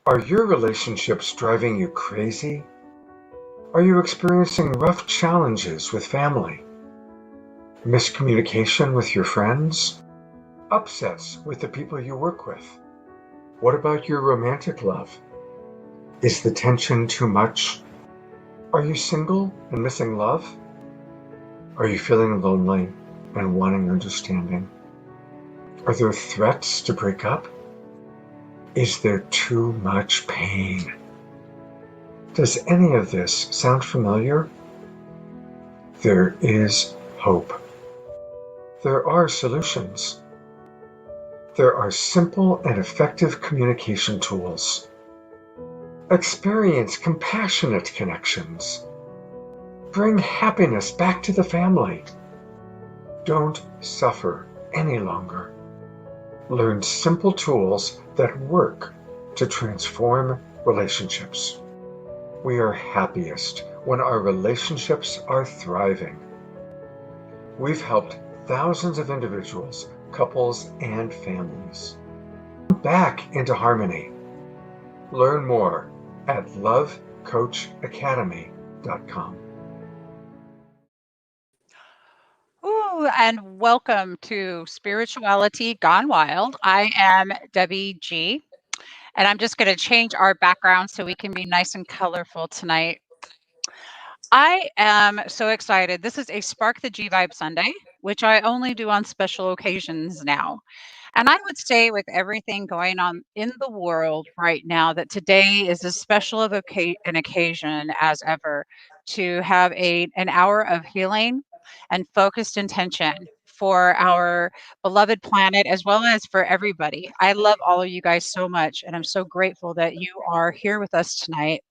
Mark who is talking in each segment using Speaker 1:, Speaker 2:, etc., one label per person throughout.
Speaker 1: Are your relationships driving you crazy? Are you experiencing rough challenges with family? Miscommunication with your friends? Upsets with the people you work with? What about your romantic love? Is the tension too much? Are you single and missing love? Are you feeling lonely and wanting understanding? Are there threats to break up? Is there too much pain? Does any of this sound familiar? There is hope. There are solutions. There are simple and effective communication tools. Experience compassionate connections. Bring happiness back to the family. Don't suffer any longer. Learn simple tools that work to transform relationships. We are happiest when our relationships are thriving. We've helped thousands of individuals, couples, and families back into harmony. Learn more at lovecoachacademy.com.
Speaker 2: Ooh, and welcome to Spirituality Gone Wild. I am Debbie G, and I'm just going to change our background so we can be nice and colorful tonight. I am so excited. This is a Spark the Gvibe Sunday, which I only do on special occasions now. And I would say, with everything going on in the world right now, that today is as special of an occasion as ever to have an hour of healing and focused intention for our beloved planet as well as for everybody. I love all of you guys so much, and I'm so grateful that you are here with us tonight.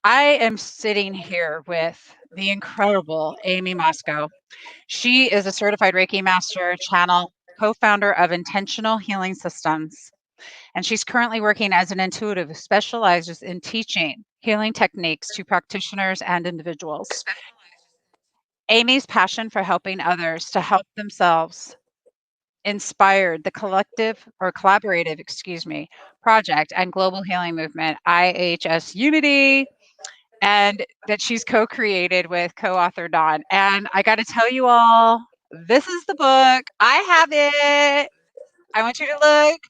Speaker 2: I am sitting here with the incredible Aimee Mosco. She is a certified Reiki Master, channel, co-founder of Intentional Healing Systems, and she's currently working as an intuitive who specializes in teaching healing techniques to practitioners and individuals. Aimee's passion for helping others to help themselves inspired the collaborative project and global healing movement, IHS Unity, and that she's co-created with co-author Dawn. And I got to tell you all, this is the book. I have it. I want you to look.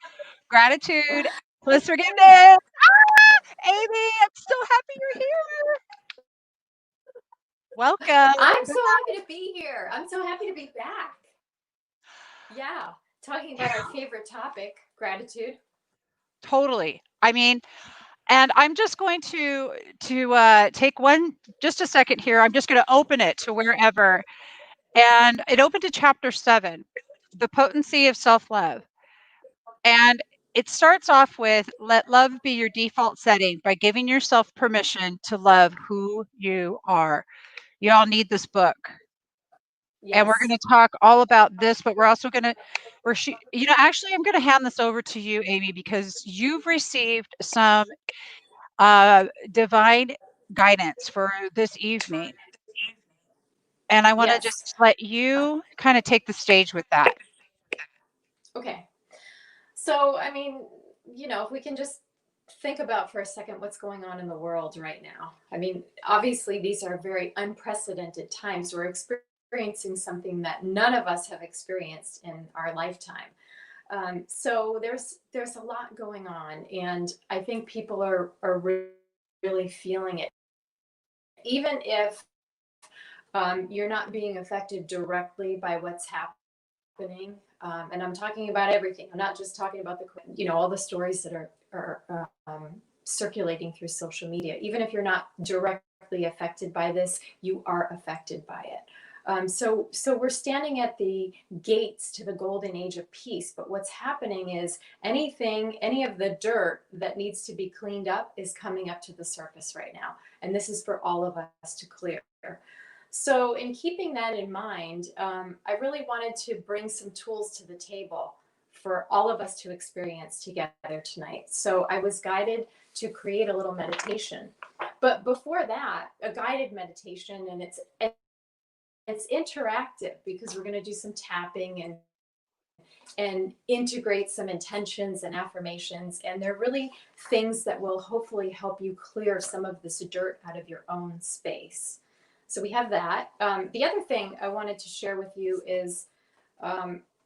Speaker 2: Gratitude plus forgiveness. Aimee, I'm so happy you're here. Welcome.
Speaker 3: I'm so happy to be here. I'm so happy to be back. Yeah, talking about our favorite topic, gratitude.
Speaker 2: Totally. I mean, and I'm just going to take just a second here. I'm just going to open it to wherever. And it opened to chapter 7, the potency of self-love. And it starts off with, let love be your default setting by giving yourself permission to love who you are. You all need this book.
Speaker 3: Yes.
Speaker 2: And we're going to talk all about this, but we're also going to, actually, I'm going to hand this over to you, Aimee, because you've received some divine guidance for this evening. And I want to just let you kind of take the stage with that.
Speaker 3: Okay. So, I mean, if we can just think about for a second what's going on in the world right now. I mean, obviously, these are very unprecedented times. We're experiencing something that none of us have experienced in our lifetime. So there's a lot going on, and I think people are really feeling it. Even if you're not being affected directly by what's happening, and I'm talking about everything. I'm not just talking about all the stories that are circulating through social media. Even if you're not directly affected by this, you are affected by it. So we're standing at the gates to the golden age of peace. But what's happening is any of the dirt that needs to be cleaned up is coming up to the surface right now. And this is for all of us to clear. So in keeping that in mind, I really wanted to bring some tools to the table for all of us to experience together tonight. So I was guided to create a little meditation. But before that, a guided meditation, and it's interactive because we're going to do some tapping and and integrate some intentions and affirmations. And they're really things that will hopefully help you clear some of this dirt out of your own space. So we have that. The other thing I wanted to share with you is,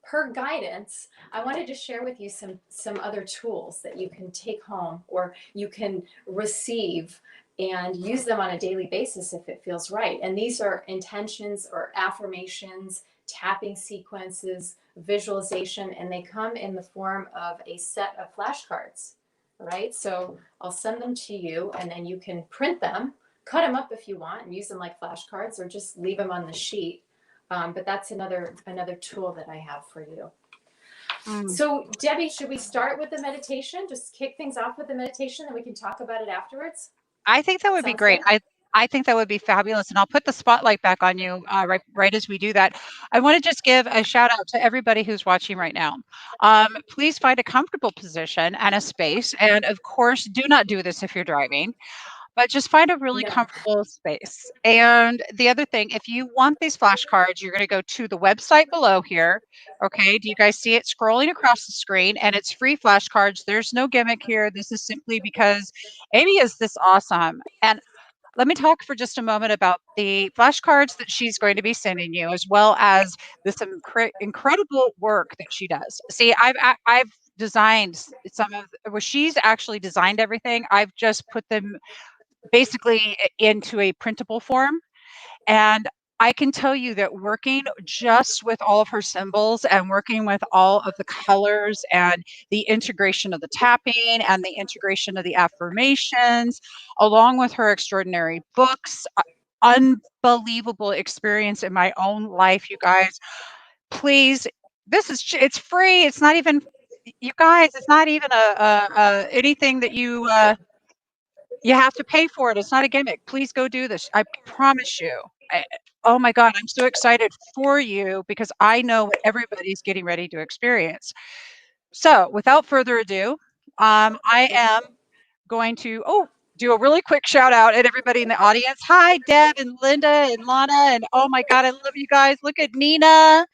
Speaker 3: per guidance, I wanted to share with you some other tools that you can take home or you can receive and use them on a daily basis if it feels right. And these are intentions or affirmations, tapping sequences, visualization, and they come in the form of a set of flashcards. All right, so I'll send them to you and then you can print them, cut them up if you want and use them like flashcards, or just leave them on the sheet. But that's another tool that I have for you. So Debbie, should we start with the meditation? Just kick things off with the meditation, and we can talk about it afterwards.
Speaker 2: I think that would be great. I think that would be fabulous, and I'll put the spotlight back on you right as we do that. I want to just give a shout out to everybody who's watching right now. Please find a comfortable position and a space, and of course, do not do this if you're driving. But just find a really comfortable space. And the other thing, if you want these flashcards, you're going to go to the website below here. Okay. Do you guys see it scrolling across the screen? And it's free flashcards. There's no gimmick here. This is simply because Aimee is this awesome. And let me talk for just a moment about the flashcards that she's going to be sending you, as well as this incredible work that she does. See, I've designed some of, well, she's actually designed everything. I've just put them basically into a printable form. And I can tell you that working just with all of her symbols and working with all of the colors and the integration of the tapping and the integration of the affirmations, along with her extraordinary books, unbelievable experience in my own life, you guys. Please, it's free. It's not even, you guys, it's not even anything that you have to pay for it. It's not a gimmick. Please go do this. I promise you. Oh my God, I'm so excited for you because I know what everybody's getting ready to experience. So without further ado, I am going to do a really quick shout out at everybody in the audience. Hi, Deb and Linda and Lana. And oh my God, I love you guys. Look at Nina.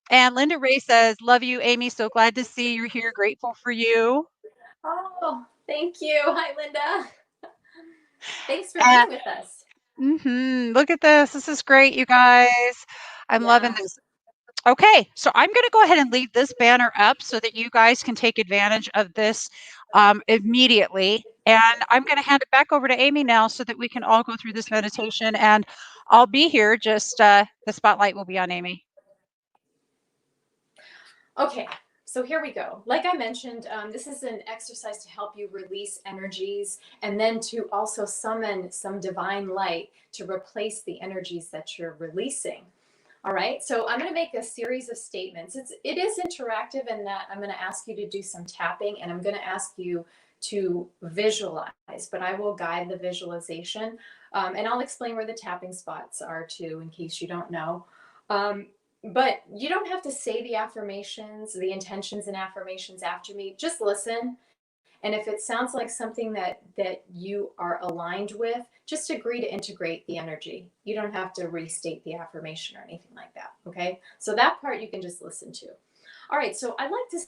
Speaker 2: And Linda Ray says, love you, Aimee. So glad to see you're here. Grateful for you.
Speaker 3: Oh, thank you. Hi, Linda. Thanks for being with us.
Speaker 2: Look at this. This is great, you guys. I'm loving this. Okay, so I'm going to go ahead and leave this banner up so that you guys can take advantage of this immediately. And I'm going to hand it back over to Aimee now so that we can all go through this meditation. And I'll be here, just the spotlight will be on Aimee.
Speaker 3: Okay, so here we go. Like I mentioned, this is an exercise to help you release energies and then to also summon some divine light to replace the energies that you're releasing. All right, so I'm going to make a series of statements. It is interactive in that I'm going to ask you to do some tapping and I'm going to ask you to visualize, but I will guide the visualization and I'll explain where the tapping spots are too in case you don't know. But you don't have to say the affirmations, the intentions and affirmations after me. Just listen. And if it sounds like something that you are aligned with, just agree to integrate the energy. You don't have to restate the affirmation or anything like that. Okay. So that part you can just listen to. All right. So I'd like to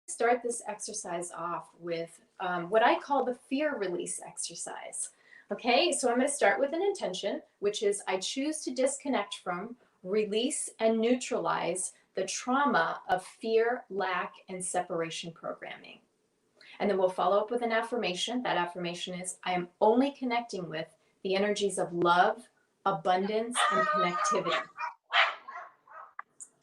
Speaker 3: start this exercise off with what I call the fear release exercise. Okay. So I'm going to start with an intention, which is I choose to disconnect from, release, and neutralize the trauma of fear, lack, and separation programming. And then we'll follow up with an affirmation. That affirmation is, I am only connecting with the energies of love, abundance, and connectivity.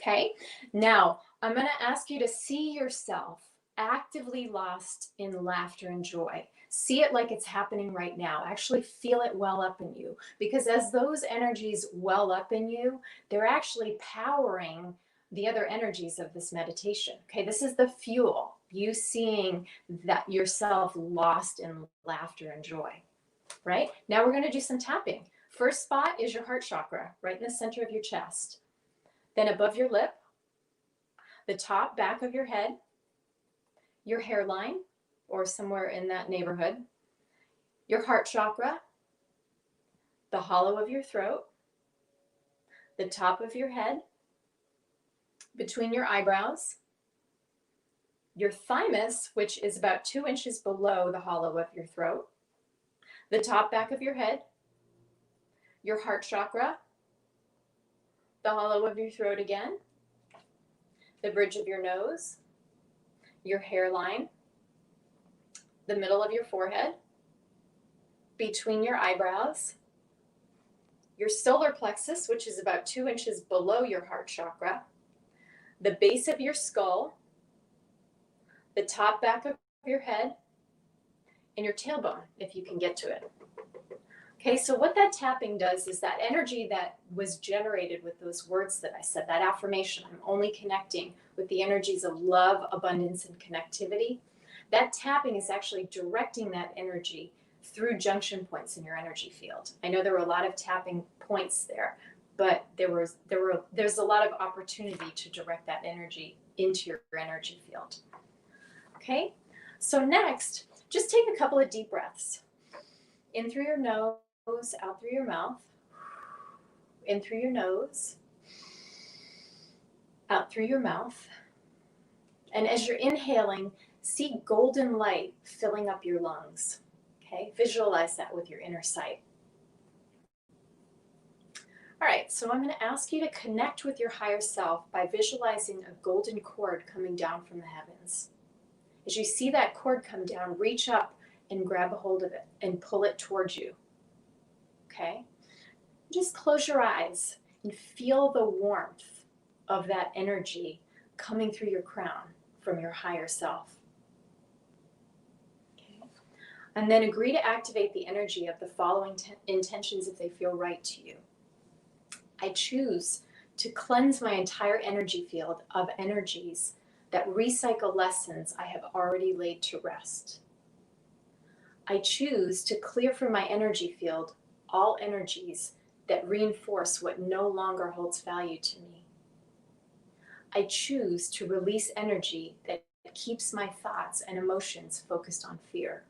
Speaker 3: Okay, now I'm going to ask you to see yourself actively lost in laughter and joy. See it like it's happening right now. Actually feel it well up in you. Because as those energies well up in you, they're actually powering the other energies of this meditation. Okay, this is the fuel. You seeing that yourself lost in laughter and joy. Right? Now we're going to do some tapping. First spot is your heart chakra, right in the center of your chest. Then above your lip, the top back of your head, your hairline, or somewhere in that neighborhood, your heart chakra, the hollow of your throat, the top of your head, between your eyebrows, your thymus, which is about 2 inches below the hollow of your throat, the top back of your head, your heart chakra, the hollow of your throat again, the bridge of your nose, your hairline, the middle of your forehead, between your eyebrows, your solar plexus, which is about 2 inches below your heart chakra, the base of your skull, the top back of your head, and your tailbone, if you can get to it. Okay, so what that tapping does is that energy that was generated with those words that I said, that affirmation, I'm only connecting with the energies of love, abundance, and connectivity. That tapping is actually directing that energy through junction points in your energy field. I know there were a lot of tapping points there, but there's a lot of opportunity to direct that energy into your energy field. Okay, so next, just take a couple of deep breaths. In through your nose, out through your mouth. In through your nose, out through your mouth. And as you're inhaling, see golden light filling up your lungs. Okay, visualize that with your inner sight. All right, so I'm going to ask you to connect with your higher self by visualizing a golden cord coming down from the heavens. As you see that cord come down, reach up and grab a hold of it and pull it towards you. Okay? Just close your eyes and feel the warmth of that energy coming through your crown from your higher self. Okay? And then agree to activate the energy of the following intentions if they feel right to you. I choose to cleanse my entire energy field of energies that recycle lessons I have already laid to rest. I choose to clear from my energy field all energies that reinforce what no longer holds value to me. I choose to release energy that keeps my thoughts and emotions focused on fear.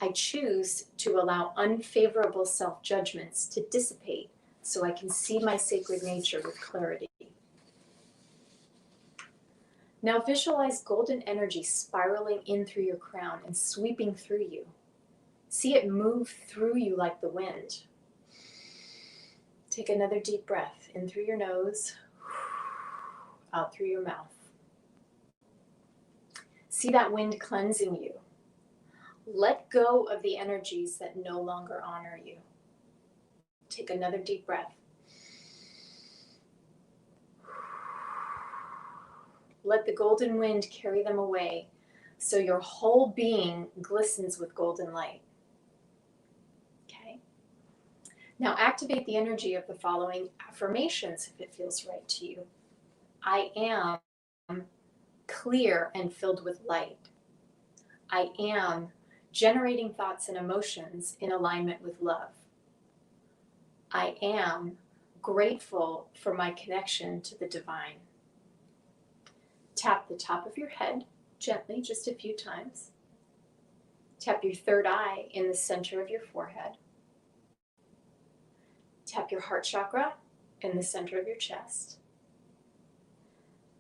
Speaker 3: I choose to allow unfavorable self-judgments to dissipate so I can see my sacred nature with clarity. Now visualize golden energy spiraling in through your crown and sweeping through you. See it move through you like the wind. Take another deep breath in through your nose, out through your mouth. See that wind cleansing you. Let go of the energies that no longer honor you. Take another deep breath. Let the golden wind carry them away so your whole being glistens with golden light. Okay? Now activate the energy of the following affirmations if it feels right to you. I am clear and filled with light. I am generating thoughts and emotions in alignment with love. I am grateful for my connection to the divine. Tap the top of your head gently, just a few times. Tap your third eye in the center of your forehead. Tap your heart chakra in the center of your chest.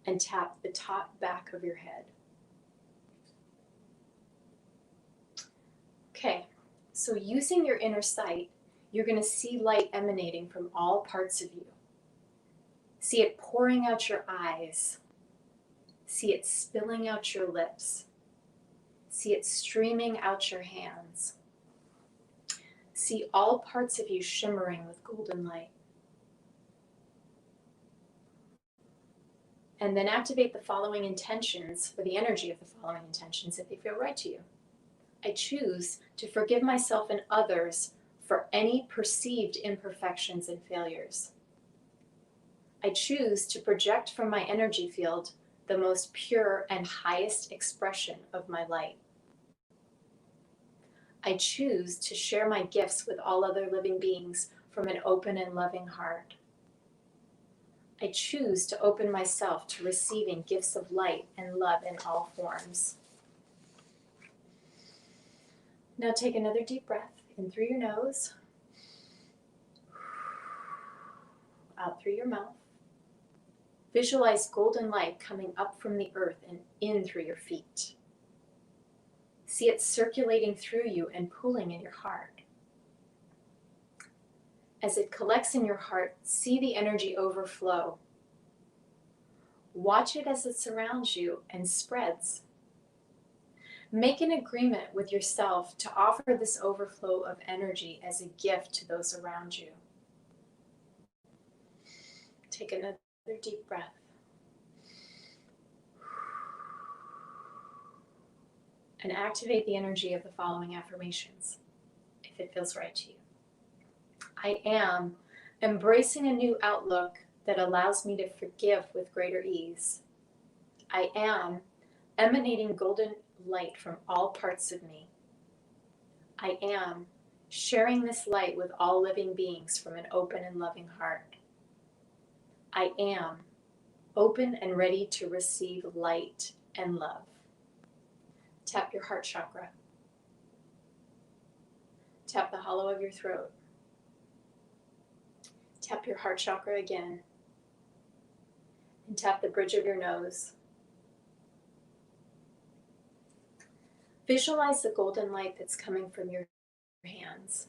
Speaker 3: And tap the top back of your head. Okay, so using your inner sight, you're going to see light emanating from all parts of you. See it pouring out your eyes. See it spilling out your lips. See it streaming out your hands. See all parts of you shimmering with golden light. And then activate the following intentions, or the energy of the following intentions if they feel right to you. I choose to forgive myself and others for any perceived imperfections and failures. I choose to project from my energy field the most pure and highest expression of my light. I choose to share my gifts with all other living beings from an open and loving heart. I choose to open myself to receiving gifts of light and love in all forms. Now take another deep breath in through your nose, out through your mouth. Visualize golden light coming up from the earth and in through your feet. See it circulating through you and pooling in your heart. As it collects in your heart, see the energy overflow. Watch it as it surrounds you and spreads. Make an agreement with yourself to offer this overflow of energy as a gift to those around you. Take another deep breath. And activate the energy of the following affirmations, if it feels right to you. I am embracing a new outlook that allows me to forgive with greater ease. I am emanating golden light from all parts of me. I am sharing this light with all living beings from an open and loving heart. I am open and ready to receive light and love. Tap your heart chakra. Tap the hollow of your throat. Tap your heart chakra again. And tap the bridge of your nose. Visualize the golden light that's coming from your hands.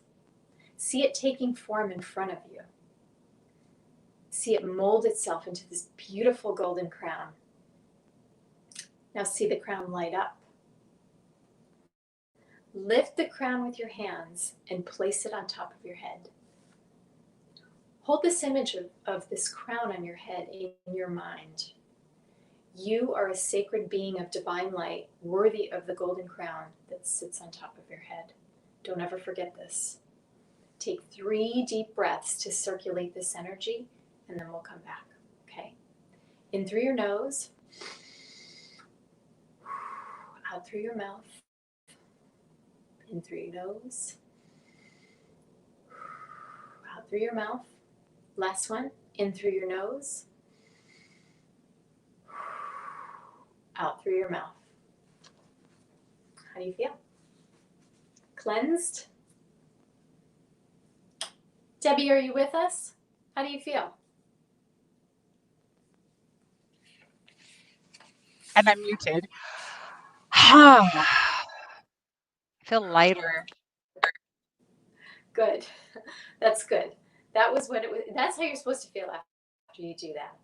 Speaker 3: See it taking form in front of you. See it mold itself into this beautiful golden crown. Now see the crown light up. Lift the crown with your hands and place it on top of your head. Hold this image of this crown on your head in your mind. You are a sacred being of divine light, worthy of the golden crown that sits on top of your head. Don't ever forget this. Take 3 deep breaths to circulate this energy, and then we'll come back, okay? In through your nose, out through your mouth, in through your nose, out through your mouth. Last one, in through your nose, out through your mouth. How do you feel? Cleansed? Debbie, are you with us? How do you feel?
Speaker 2: And I'm muted. I feel lighter.
Speaker 3: Good. That's good. That was what it was. That's how you're supposed to feel after you do that.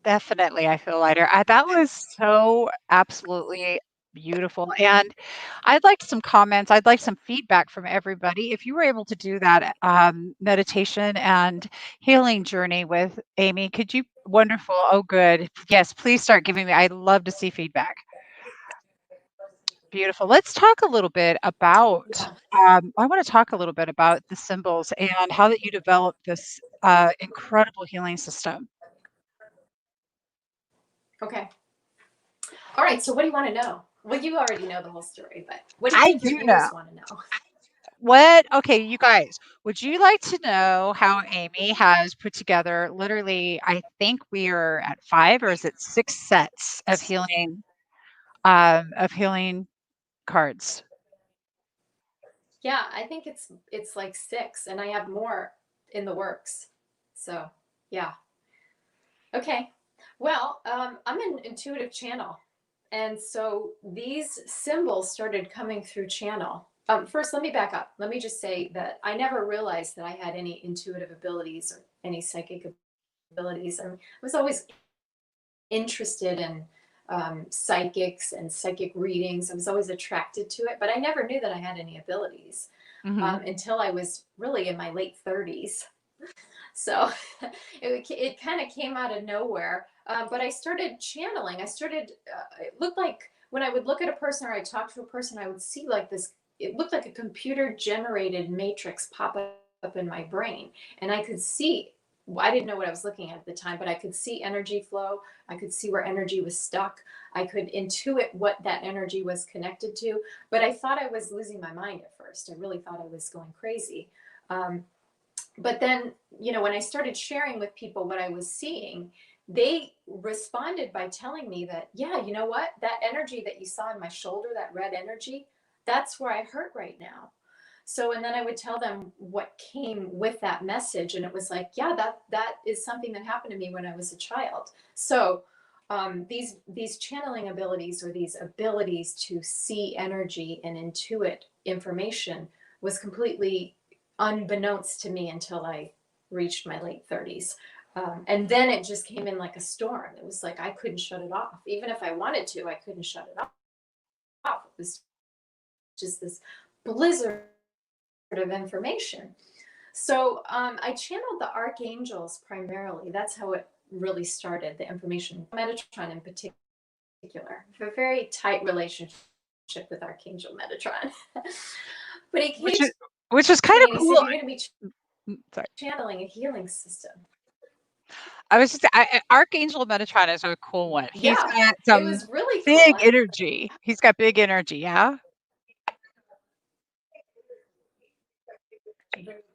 Speaker 2: Definitely, I feel lighter. That was so absolutely beautiful. And I'd like some comments. I'd like some feedback from everybody. If you were able to do that meditation and healing journey with Aimee, could you? Wonderful. Oh, good. Yes, please start giving me. I'd love to see feedback. Beautiful. Let's talk a little bit about. I want to talk a little bit about the symbols and how that you developed this incredible healing system.
Speaker 3: Okay. All right. So what do you want to know? Well, you already know the whole story, but what do you
Speaker 2: I
Speaker 3: think your
Speaker 2: do
Speaker 3: viewers
Speaker 2: know.
Speaker 3: want to know?
Speaker 2: What? Okay, you guys, would you like to know how Aimee has put together literally, I think we are at 5 or is it 6 sets of healing cards?
Speaker 3: Yeah, I think it's like 6, and I have more in the works. So yeah. Okay. Well, I'm an intuitive channel. And so these symbols started coming through channel. First, let me back up. Let me just say that I never realized that I had any intuitive abilities or any psychic abilities. I was always interested in psychics and psychic readings. I was always attracted to it, but I never knew that I had any abilities until I was really in my late 30s. So it kind of came out of nowhere. But I started channeling. It looked like when I would look at a person or I talk to a person, I would see like this, it looked like a computer generated matrix pop up in my brain. And I could see, I didn't know what I was looking at the time, but I could see energy flow. I could see where energy was stuck. I could intuit what that energy was connected to. But I thought I was losing my mind at first. I really thought I was going crazy. But then, when I started sharing with people what I was seeing, they responded by telling me that, yeah, you know what? That energy that you saw in my shoulder, that red energy, that's where I hurt right now. So, and then I would tell them what came with that message. And it was like, yeah, that is something that happened to me when I was a child. So these channeling abilities, or these abilities to see energy and intuit information, was completely unbeknownst to me until I reached my late 30s. And then it just came in like a storm. It was like I couldn't shut it off. Even if I wanted to, I couldn't shut it off. It was just this blizzard of information. So I channeled the archangels primarily. That's how it really started, the information. Metatron in particular. I have a very tight relationship with Archangel Metatron. But he came
Speaker 2: which is
Speaker 3: to
Speaker 2: kind
Speaker 3: me
Speaker 2: of
Speaker 3: and he
Speaker 2: cool.
Speaker 3: said, you're going to be
Speaker 2: Sorry.
Speaker 3: channeling a healing system.
Speaker 2: I was just Archangel Metatron is a cool one. He's
Speaker 3: Yeah,
Speaker 2: got
Speaker 3: it
Speaker 2: some
Speaker 3: was really
Speaker 2: big
Speaker 3: cool.
Speaker 2: energy. He's got big energy, yeah?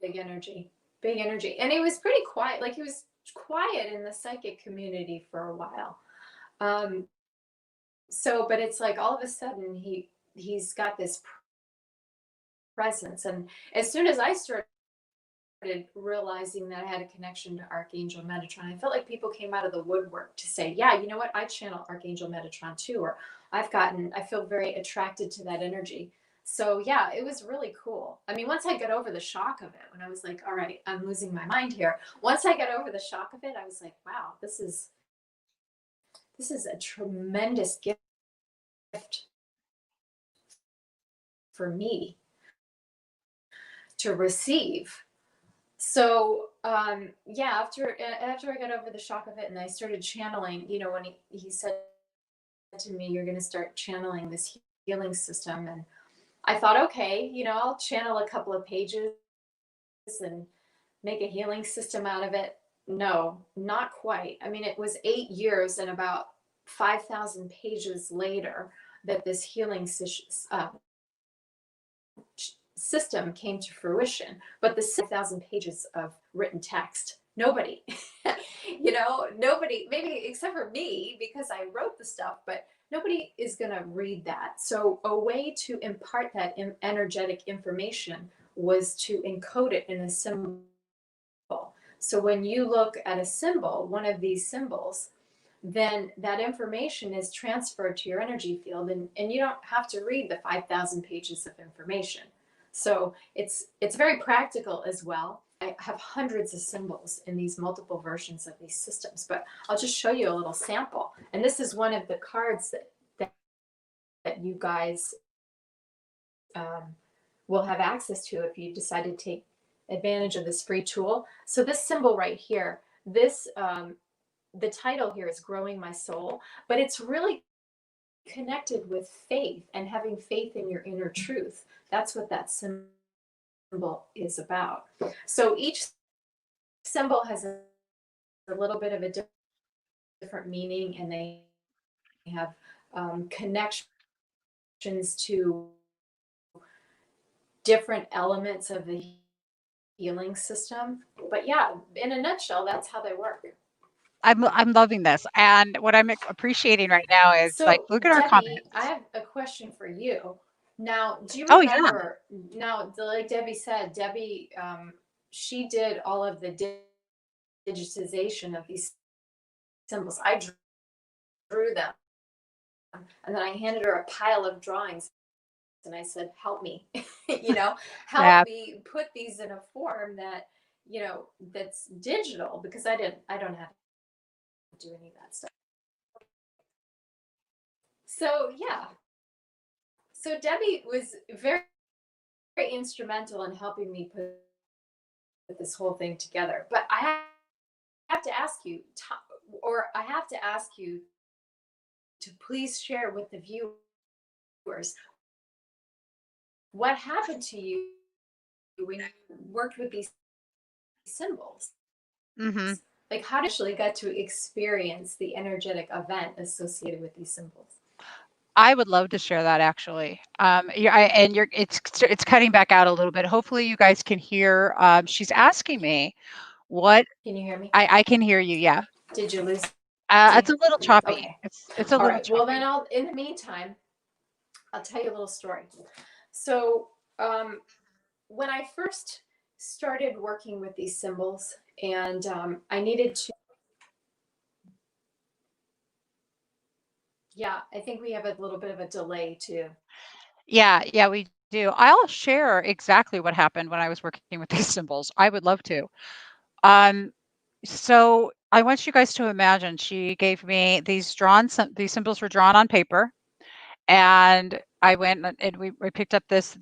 Speaker 3: Big energy. Big energy. And he was pretty quiet. Like, he was quiet in the psychic community for a while. So, but it's like all of a sudden he's got this presence. And as soon as I started realizing that I had a connection to Archangel Metatron, I felt like people came out of the woodwork to say, yeah, you know what, I channel Archangel Metatron too, or I feel very attracted to that energy. So yeah, it was really cool. I mean, once I got over the shock of it, when I was like, all right, I'm losing my mind here. Once I got over the shock of it, I was like, wow, this is a tremendous gift for me to receive. So yeah, after I got over the shock of it and I started channeling, you know, when he said to me, you're going to start channeling this healing system, and I thought, okay, you know, I'll channel a couple of pages and make a healing system out of it. No, not quite. I mean, it was 8 years and about 5,000 pages later that this healing system came to fruition. But the 6,000 pages of written text, nobody, nobody, maybe except for me, because I wrote the stuff, but nobody is going to read that. So a way to impart that energetic information was to encode it in a symbol. So when you look at a symbol, one of these symbols, then that information is transferred to your energy field, and you don't have to read the 5,000 pages of information. So it's very practical as well. I have hundreds of symbols in these multiple versions of these systems, but I'll just show you a little sample. And this is one of the cards that you guys will have access to if you decide to take advantage of this free tool. So this symbol right here, this the title here is Growing My Soul, but it's really connected with faith and having faith in your inner truth. That's what that symbol is about. So each symbol has a little bit of a different meaning, and they have connections to different elements of the healing system. But yeah, in a nutshell, that's how they work.
Speaker 2: I'm loving this. And what I'm appreciating right now is, like,
Speaker 3: So,
Speaker 2: look at our
Speaker 3: Debbie,
Speaker 2: comments.
Speaker 3: I have a question for you. Now, do you
Speaker 2: Oh, yeah.
Speaker 3: remember? Now, like Debbie said, Debbie, she did all of the digitization of these symbols. I drew them, and then I handed her a pile of drawings, and I said, "Help me, help
Speaker 2: Yeah.
Speaker 3: me put these in a form that, that's digital, because I don't have to do any of that stuff." So yeah, so Debbie was very, very instrumental in helping me put this whole thing together. But I have to ask you, to please share with the viewers what happened to you when you worked with these symbols.
Speaker 2: Mm-hmm.
Speaker 3: Like, how did you actually get to experience the energetic event associated with these symbols?
Speaker 2: I would love to share that, actually. It's cutting back out a little bit. Hopefully you guys can hear. She's asking me what.
Speaker 3: Can you hear me?
Speaker 2: I can hear you. Yeah.
Speaker 3: Did you lose?
Speaker 2: It's a little choppy.
Speaker 3: Okay.
Speaker 2: It's a
Speaker 3: All
Speaker 2: little
Speaker 3: right. Well,
Speaker 2: choppy.
Speaker 3: then in the meantime, I'll tell you a little story. So, when I first started working with these symbols, and I needed to, yeah, I think we have a little bit of a delay too.
Speaker 2: Yeah, we do. I'll share exactly what happened when I was working with these symbols. I would love to. Um, so I want you guys to imagine she gave me these these symbols were drawn on paper, and I went and we picked up this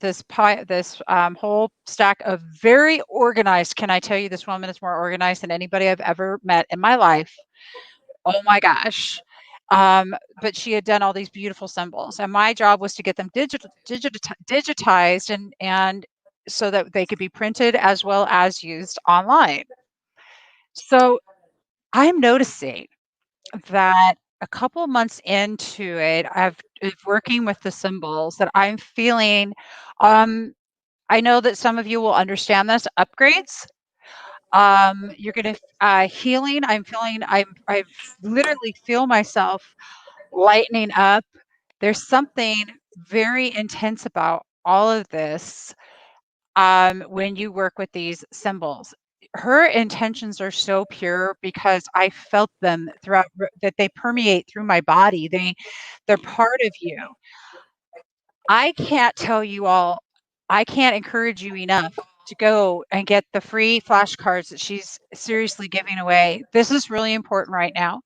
Speaker 2: whole stack of very organized. Can I tell you, this woman is more organized than anybody I've ever met in my life. Oh my gosh. But she had done all these beautiful symbols, and my job was to get them digitized and so that they could be printed as well as used online. So I'm noticing that a couple months into it, of working with the symbols, that I'm feeling, I know that some of you will understand this, upgrades. You're gonna healing. I'm feeling. I literally feel myself lightening up. There's something very intense about all of this when you work with these symbols. Her intentions are so pure because I felt them throughout, that they permeate through my body. They're part of you. I can't tell you all, I can't encourage you enough to go and get the free flashcards that she's seriously giving away. This is really important right now.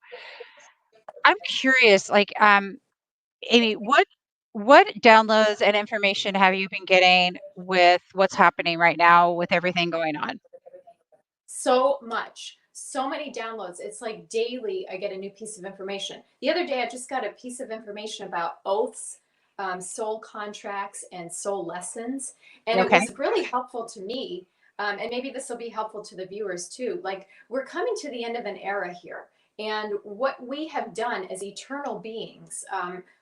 Speaker 2: I'm curious, like, Amy, what downloads and information have you been getting with what's happening right now with everything going on?
Speaker 3: So much, so many downloads. It's like daily I get a new piece of information. The other day I just got a piece of information about oaths, soul contracts, and soul lessons, and it
Speaker 2: Okay.
Speaker 3: was really helpful to me. And maybe this will be helpful to the viewers too. Like, we're coming to the end of an era here, and what we have done as eternal beings,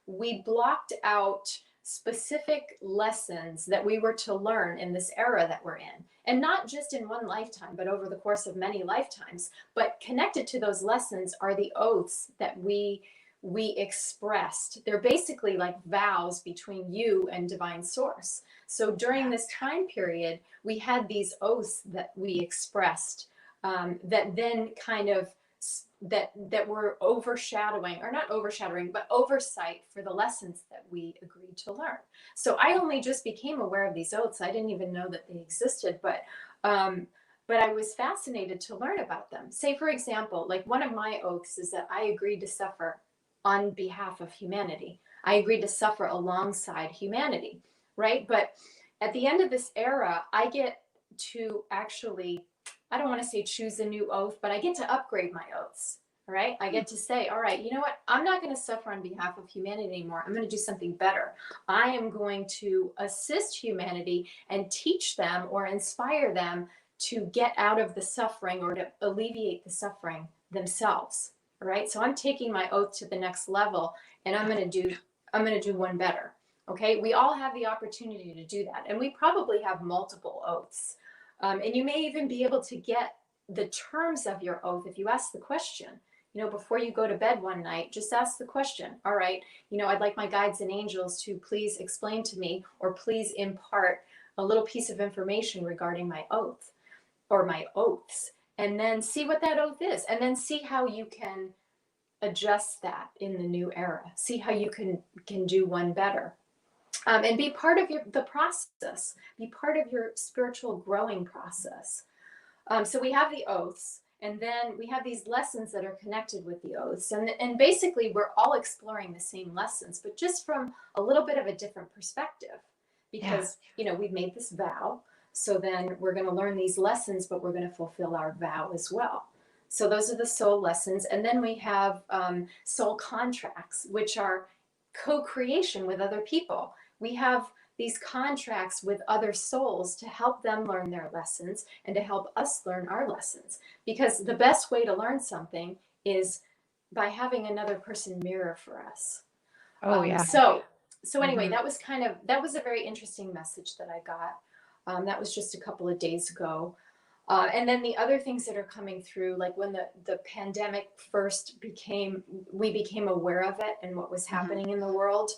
Speaker 3: we blocked out specific lessons that we were to learn in this era that we're in, and not just in one lifetime, but over the course of many lifetimes. But connected to those lessons are the oaths that we expressed. They're basically like vows between you and divine source. So during this time period, we had these oaths that we expressed, that then kind of that were overshadowing, or not overshadowing, but oversight for the lessons that we agreed to learn. So I only just became aware of these oaths. I didn't even know that they existed, but I was fascinated to learn about them. Say, for example, like one of my oaths is that I agreed to suffer on behalf of humanity. I agreed to suffer alongside humanity, right? But at the end of this era, I get to actually, I don't want to say choose a new oath, but I get to upgrade my oaths. All right. I get to say, all right, you know what? I'm not going to suffer on behalf of humanity anymore. I'm going to do something better. I am going to assist humanity and teach them or inspire them to get out of the suffering or to alleviate the suffering themselves. All right. So I'm taking my oath to the next level, and I'm going to do one better. Okay. We all have the opportunity to do that. And we probably have multiple oaths. And you may even be able to get the terms of your oath if you ask the question. Before you go to bed one night, just ask the question. All right, I'd like my guides and angels to please explain to me, or please impart a little piece of information regarding my oath or my oaths, and then see what that oath is, and then see how you can adjust that in the new era. See how you can do one better. And be part of the process. Be part of your spiritual growing process. So we have the oaths, and then we have these lessons that are connected with the oaths. And basically, we're all exploring the same lessons, but just from a little bit of a different perspective. Because, we've made this vow. So then we're going to learn these lessons, but we're going to fulfill our vow as well. So those are the soul lessons. And then we have soul contracts, which are co-creation with other people. We have these contracts with other souls to help them learn their lessons and to help us learn our lessons. Because the best way to learn something is by having another person mirror for us.
Speaker 2: Oh, yeah.
Speaker 3: So anyway, that was a very interesting message that I got. That was just a couple of days ago. And then the other things that are coming through, like when the pandemic first we became aware of it and what was happening in the world.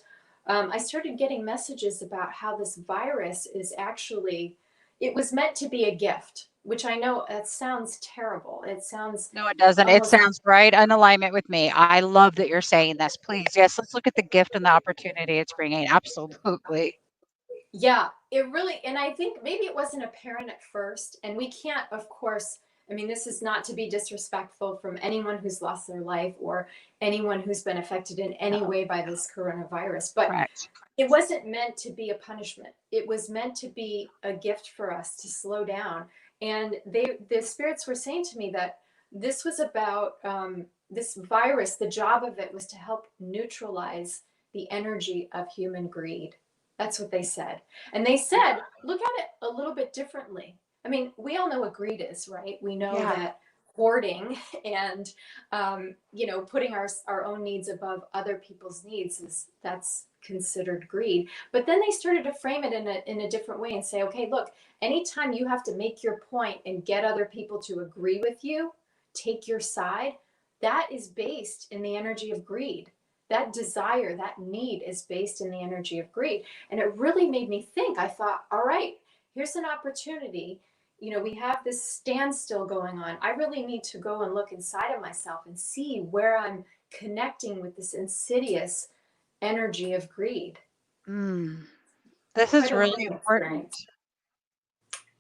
Speaker 3: I started getting messages about how this virus is actually, it was meant to be a gift, which I know that sounds terrible. It sounds
Speaker 2: No, it doesn't. It
Speaker 3: almost,
Speaker 2: sounds right in alignment with me. I love that you're saying this. Please, yes, let's look at the gift and the opportunity it's bringing. Absolutely.
Speaker 3: yeah, it really, and I think maybe it wasn't apparent at first. And we can't, of course, I mean, this is not to be disrespectful from anyone who's lost their life or anyone who's been affected in any
Speaker 2: No,
Speaker 3: way by this coronavirus, but
Speaker 2: correct.
Speaker 3: it wasn't meant to be a punishment. It was meant to be a gift for us to slow down. And the spirits were saying to me that this was about this virus. The job of it was to help neutralize the energy of human greed. That's what they said. And they said, look at it a little bit differently. I mean, we all know what greed is, right? We know
Speaker 2: Yeah.
Speaker 3: that hoarding and putting our own needs above other people's needs that's considered greed. But then they started to frame it in a different way and say, okay, look, anytime you have to make your point and get other people to agree with you, take your side, that is based in the energy of greed. That desire, that need is based in the energy of greed. And it really made me think. I thought, all right, here's an opportunity. We have this standstill going on. I really need to go and look inside of myself and see where I'm connecting with this insidious energy of greed.
Speaker 2: Mm, this is
Speaker 3: Quite a
Speaker 2: really
Speaker 3: learning
Speaker 2: important.
Speaker 3: experience.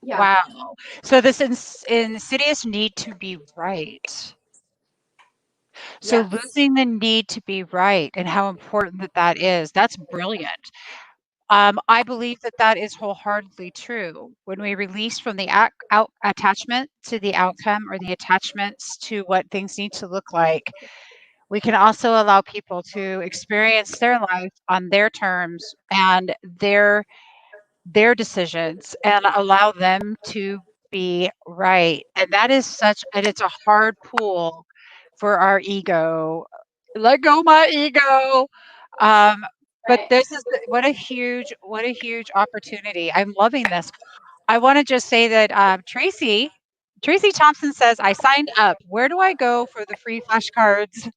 Speaker 3: Yeah.
Speaker 2: Wow. So this insidious need to be right. So
Speaker 3: Yes.
Speaker 2: losing the need to be right and how important that is, that's brilliant. I believe that is wholeheartedly true. When we release from the attachment to the outcome or the attachments to what things need to look like, we can also allow people to experience their life on their terms and their decisions and allow them to be right. And that is and it's a hard pull for our ego. Let go my ego. Um, but
Speaker 3: Right.
Speaker 2: this is what a huge opportunity. I'm loving this. I want to just say that Tracy Thompson says I signed up. Where do I go for the free flashcards?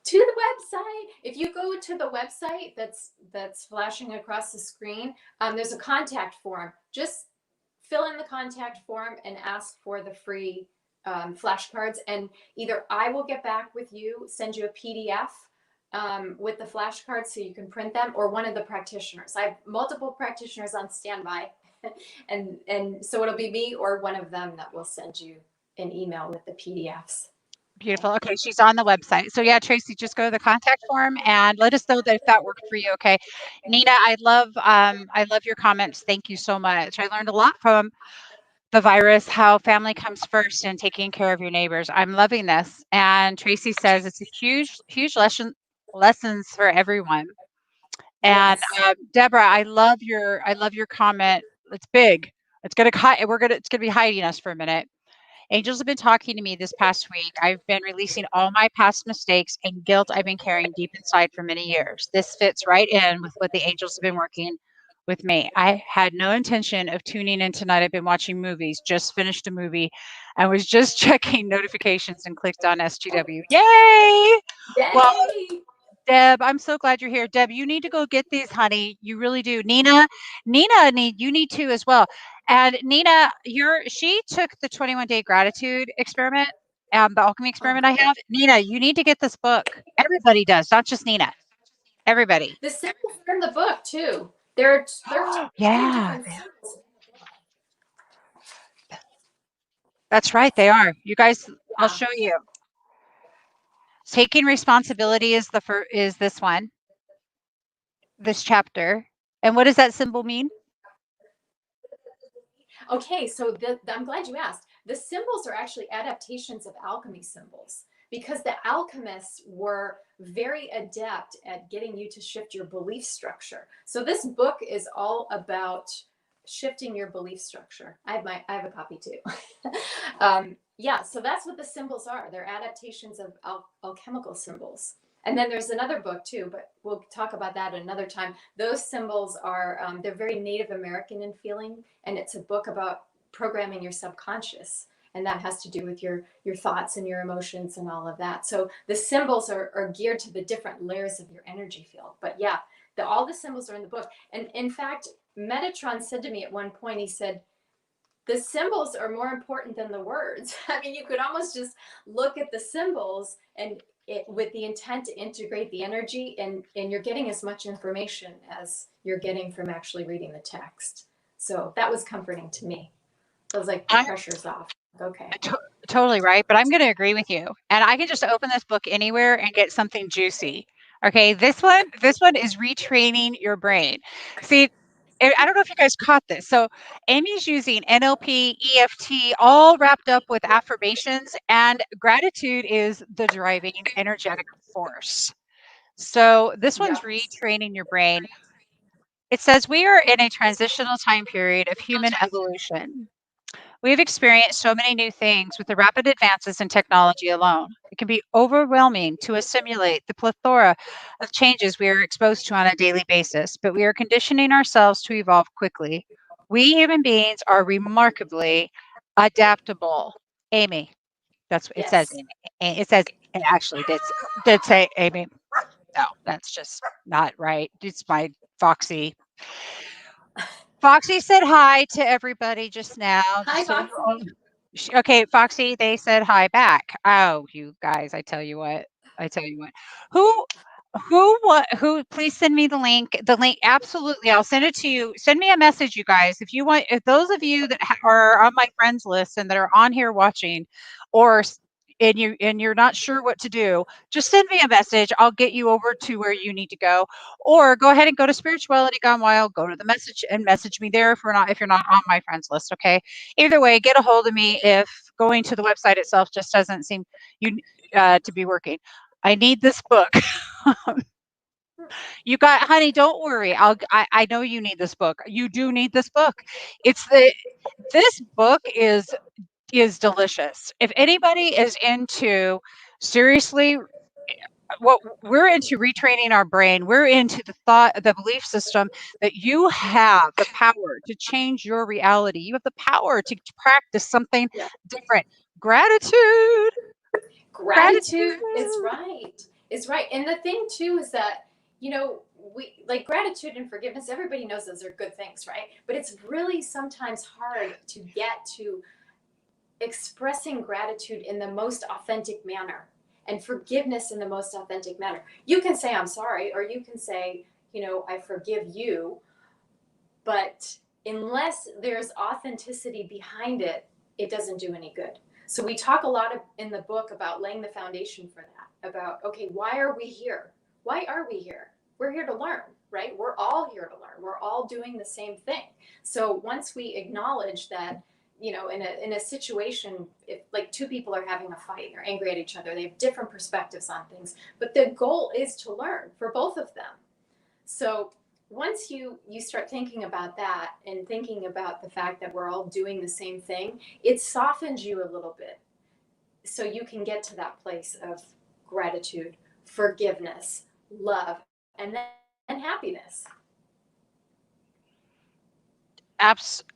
Speaker 3: To the website. If you go to the website that's flashing across the screen, there's a contact form. Just fill in the contact form and ask for the free flashcards. And either I will get back with you, send you a PDF with the flashcards so you can print them, or one of the practitioners. I have multiple practitioners on standby, and so it'll be me or one of them that will send you an email with the PDFs.
Speaker 2: Beautiful. Okay, she's on the website. So yeah, Tracy, just go to the contact form and let us know that if that worked for you. Okay, Nina, I love your comments. Thank you so much. I learned a lot from the virus, how family comes first and taking care of your neighbors. I'm loving this. And Tracy says it's a huge lessons for everyone. And
Speaker 3: Yes.
Speaker 2: Deborah, I love your comment. It's big. It's gonna be hiding us for a minute. Angels have been talking to me this past week. I've been releasing all my past mistakes and guilt I've been carrying deep inside for many years. This fits right in with what the angels have been working with me. I had no intention of tuning in tonight. I've been watching movies, just finished a movie, and was just checking notifications and clicked on SGW. Yay! Well,
Speaker 3: Yay!
Speaker 2: Deb, I'm so glad you're here. Deb, you need to go get these, honey. You really do. You need to as well. And Nina, she took the 21-day gratitude experiment, the alchemy
Speaker 3: Oh,
Speaker 2: experiment I have. Nina, you need to get this book. Everybody does, not just Nina. Everybody.
Speaker 3: the symbols are in the book too. There are two
Speaker 2: Yeah,
Speaker 3: different symbols.
Speaker 2: that's right. They are. You guys, I'll
Speaker 3: Yeah.
Speaker 2: show you. Taking responsibility is this one, this chapter. And what does that symbol mean?
Speaker 3: Okay, so I'm glad you asked. The symbols are actually adaptations of alchemy symbols because the alchemists were very adept at getting you to shift your belief structure. So this book is all about shifting your belief structure. I have a copy too. Yeah, so that's what the symbols are. They're adaptations of alchemical symbols. And then there's another book too, but we'll talk about that another time. Those symbols are they're very Native American in feeling, and it's a book about programming your subconscious, and that has to do with your thoughts and your emotions and all of that. So the symbols are geared to the different layers of your energy field. But yeah, all the symbols are in the book, and in fact, Metatron said to me at one point, he said, the symbols are more important than the words. I mean, you could almost just look at the symbols and with the intent to integrate the energy, and you're getting as much information as you're getting from actually reading the text. So that was comforting to me. It was like the pressure's off. Okay.
Speaker 2: Totally right, but I'm going to agree with you. And I can just open this book anywhere and get something juicy. Okay, this one is retraining your brain. See, I don't know if you guys caught this. So Amy's using NLP, EFT, all wrapped up with affirmations, and gratitude is the driving energetic force. So this one's retraining your brain. It says we are in a transitional time period of human evolution. We have experienced so many new things with the rapid advances in technology alone. It can be overwhelming to assimilate the plethora of changes we are exposed to on a daily basis, but we are conditioning ourselves to evolve quickly. We human beings are remarkably adaptable. Aimee, that's what it says.
Speaker 3: Yes.
Speaker 2: It says, it actually did say Aimee. No, that's just not right. It's my Foxy. Foxy said hi to everybody just now.
Speaker 3: Hi,
Speaker 2: So
Speaker 3: Foxy.
Speaker 2: okay, Foxy, they said hi back. Oh, you guys, I tell you what. Who who please send me the link. The link, absolutely. I'll send it to you. Send me a message, you guys. If you want, if those of you that are on my friends list and that are on here watching, or and you're not sure what to do, just send me a message. I'll get you over to where you need to go. Or go ahead and go to Spirituality Gone Wild, go to the message and message me there if you're not on my friends list, okay? Either way, get a hold of me if going to the website itself just doesn't seem you to be working. I need this book. You got, honey, don't worry. I know you need this book. You do need this book. This book is delicious. If anybody is into seriously what we're into retraining our brain, we're into the belief system that you have the power to change your reality. You have the power to practice something different. Gratitude.
Speaker 3: Gratitude is right. Is right. And the thing too is that, you know, we like gratitude and forgiveness, everybody knows those are good things, right? But it's really sometimes hard to get to expressing gratitude in the most authentic manner and forgiveness in the most authentic manner. You can say I'm sorry, or you can say, you know, I forgive you, but unless there's authenticity behind it, it doesn't do any good. So we talk a lot in the book about laying the foundation for that, about, okay, why are we here? Why are we here? We're here to learn, right? We're all here to learn. We're all doing the same thing. So once we acknowledge that, you know, in a situation, if like two people are having a fight or angry at each other, they have different perspectives on things, but the goal is to learn for both of them. So once you start thinking about that and thinking about the fact that we're all doing the same thing, it softens you a little bit. So you can get to that place of gratitude, forgiveness, love, and happiness.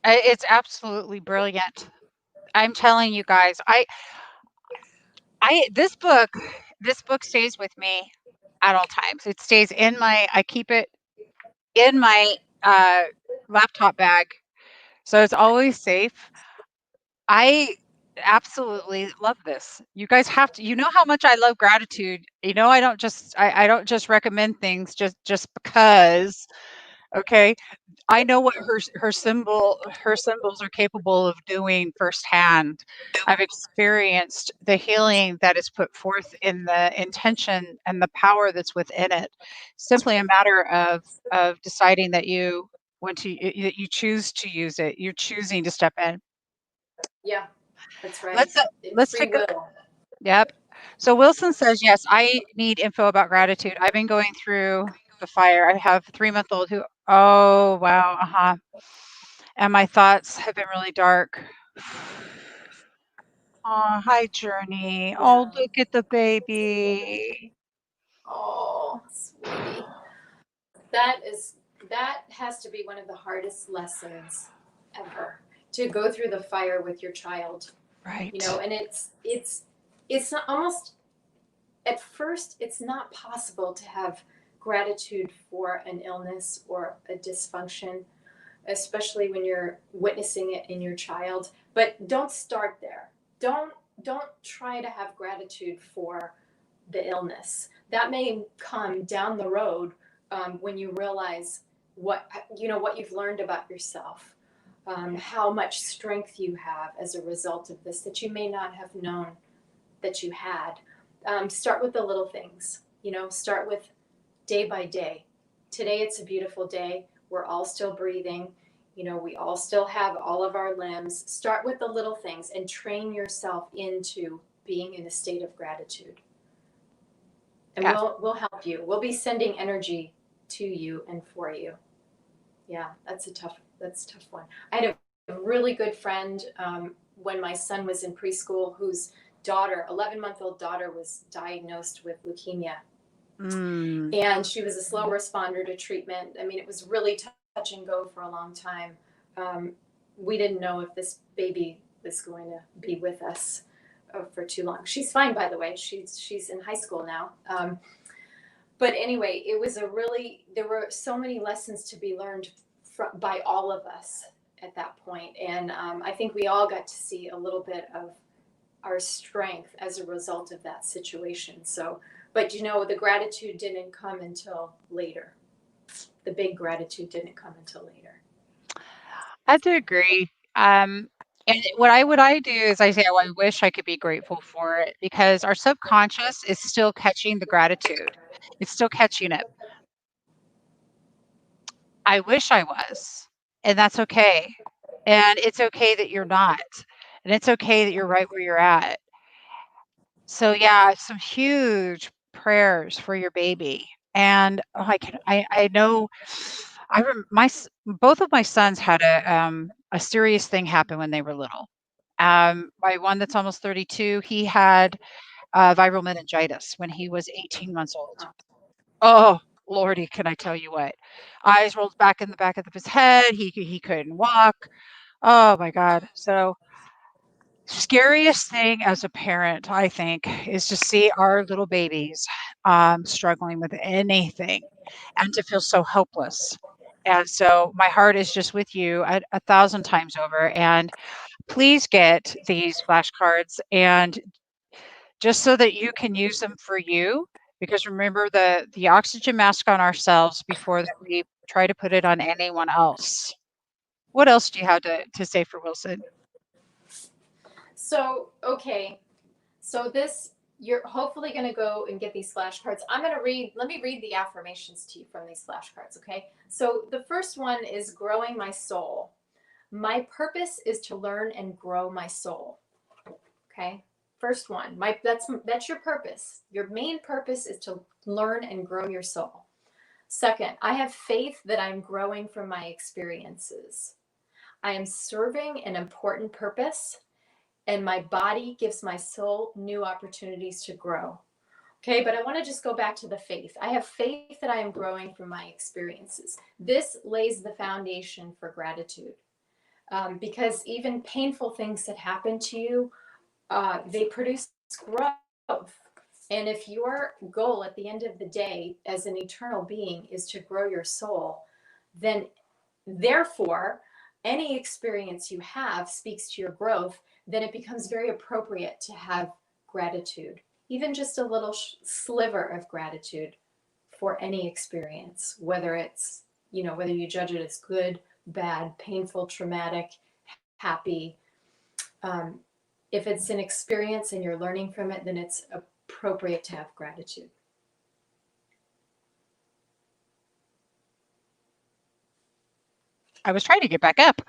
Speaker 2: It's absolutely brilliant. I'm telling you guys, this book stays with me at all times. It stays in I keep it in my uh, laptop bag, so it's always safe. I absolutely love this. You guys have to, you know how much I love gratitude. You know, I don't just recommend things just because. Okay, I know what her symbols are capable of doing firsthand. I've experienced the healing that is put forth in the intention and the power that's within it. Simply a matter of deciding that you want to you choose to use it. You're choosing to step in.
Speaker 3: Yeah, that's right.
Speaker 2: Let's let's
Speaker 3: Free
Speaker 2: take a
Speaker 3: will.
Speaker 2: Yep. So Wilson says, yes, I need info about gratitude. I've been going through the fire. I have a 3-month-old who, oh, wow. Uh-huh. And my thoughts have been really dark. Oh, hi, Journey. Oh,
Speaker 3: Yeah.
Speaker 2: look at the baby.
Speaker 3: Oh, sweetie. That has to be one of the hardest lessons ever, to go through the fire with your child.
Speaker 2: Right.
Speaker 3: You know, and it's not, almost at first it's not possible to have gratitude for an illness or a dysfunction, especially when you're witnessing it in your child. But don't start there. Don't try to have gratitude for the illness. That may come down the road, when you realize what what you've learned about yourself, how much strength you have as a result of this that you may not have known that you had. Start with the little things. Start with day by day. Today it's a beautiful day. We're all still breathing. We all still have all of our limbs. Start with the little things and train yourself into being in a state of gratitude. And
Speaker 2: Yeah.
Speaker 3: we'll help you. We'll be sending energy to you and for you. Yeah, that's a tough one. I had a really good friend, when my son was in preschool, whose 11-month-old daughter, was diagnosed with leukemia. And she was a slow responder to treatment. I mean, it was really touch and go for a long time. We didn't know if this baby was going to be with us for too long. She's fine, by the way. She's in high school now. But anyway, there were so many lessons to be learned by all of us at that point. And I think we all got to see a little bit of our strength as a result of that situation. So, but the gratitude didn't come until later. The big gratitude didn't come until later.
Speaker 2: I have to agree. And what I do is I say, oh, I wish I could be grateful for it, because our subconscious is still catching the gratitude. It's still catching it. I wish I was, and that's okay. And it's okay that you're not. And it's okay that you're right where you're at. So yeah, some huge prayers for your baby. And I know both of my sons had a serious thing happen when they were little. My one that's almost 32, he had viral meningitis when he was 18 months old. Oh, Lordy, can I tell you what? Eyes rolled back in the back of his head. He couldn't walk. Oh my God. So scariest thing as a parent, I think, is to see our little babies struggling with anything and to feel so helpless. And so my heart is just with you a thousand times over. And please get these flashcards, and just so that you can use them for you, because remember the oxygen mask on ourselves before that we try to put it on anyone else. What else do you have to say for Wilson?
Speaker 3: So, okay. So you're hopefully going to go and get these flashcards. Let me read the affirmations to you from these flashcards, okay? So the first one is growing my soul. My purpose is to learn and grow my soul. Okay? First one. That's your purpose. Your main purpose is to learn and grow your soul. Second, I have faith that I'm growing from my experiences. I am serving an important purpose, and my body gives my soul new opportunities to grow. Okay, but I want to just go back to the faith. I have faith that I am growing from my experiences. This lays the foundation for gratitude, because even painful things that happen to you, they produce growth. And if your goal at the end of the day as an eternal being is to grow your soul, then therefore, any experience you have speaks to your growth, then it becomes very appropriate to have gratitude, even just a little sliver of gratitude for any experience, whether you judge it as good, bad, painful, traumatic, happy. If it's an experience and you're learning from it, then it's appropriate to have gratitude.
Speaker 2: I was trying to get back up.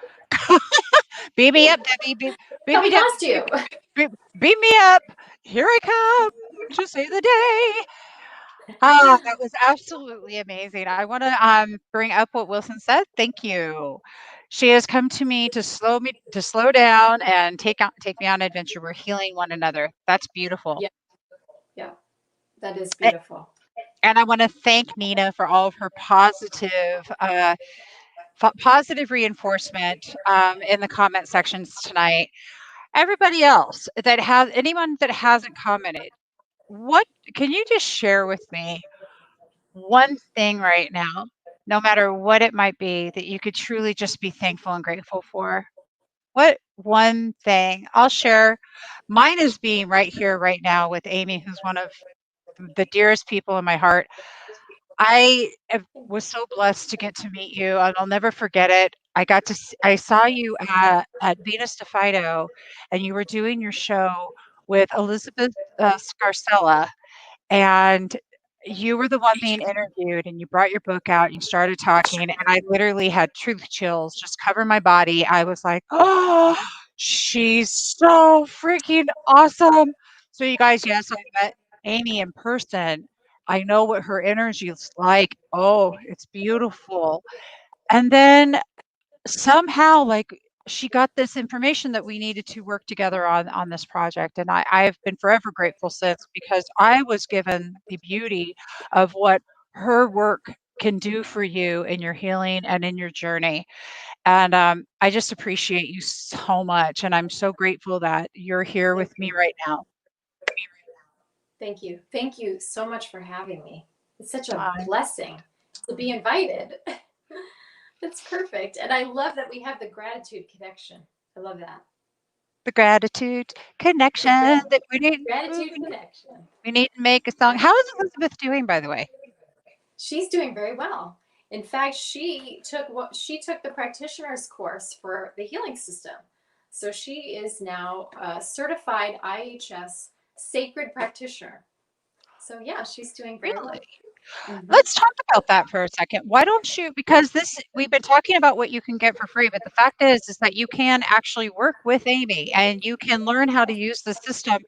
Speaker 2: Beam me up, Debbie. Beam
Speaker 3: Oh, we
Speaker 2: me up.
Speaker 3: lost you.
Speaker 2: Beam me up. Here I come to save the day. That was absolutely amazing. I want to bring up what Wilson said. Thank you. She has come to me to slow down and take me on an adventure. We're healing one another. That's beautiful.
Speaker 3: Yeah, that is beautiful.
Speaker 2: And I want to thank Nina for all of her positive reinforcement in the comment sections tonight. Everybody else anyone that hasn't commented, what can you just share with me one thing right now no matter what it might be, that you could truly just be thankful and grateful for? What one thing? I'll share. Mine is being right here, right now with Aimee, who's one of the dearest people in my heart. Was so blessed to get to meet you, and I'll never forget it. I saw you at Venus de Fido, and you were doing your show with Elizabeth Scarcella, and you were the one being interviewed, and you brought your book out and you started talking, and I literally had truth chills just cover my body. I was like, oh, she's so freaking awesome. So you guys, yes, I met Aimee in person. I know what her energy is like. Oh, it's beautiful. And then somehow, like, she got this information that we needed to work together on this project, and I've been forever grateful since, because I was given the beauty of what her work can do for you in your healing and in your journey. And I just appreciate you so much, and I'm so grateful that you're here
Speaker 3: Thank
Speaker 2: with me
Speaker 3: you.
Speaker 2: right now.
Speaker 3: Thank you. Thank you so much for having me. It's such a
Speaker 2: Uh,
Speaker 3: blessing to be invited. That's perfect. And I love that we have the gratitude connection. I love that.
Speaker 2: the gratitude
Speaker 3: The
Speaker 2: connection that
Speaker 3: gratitude connection.
Speaker 2: we need to make a song. How is Elizabeth doing, by the way?
Speaker 3: She's doing very well. In fact, she took the practitioner's course for the healing system. So she is now a certified IHS sacred practitioner. So yeah, she's doing very
Speaker 2: Really?
Speaker 3: well. Mhm.
Speaker 2: Let's talk about that for a second. Why don't you, because we've been talking about what you can get for free, but the fact is that you can actually work with Aimee and you can learn how to use the system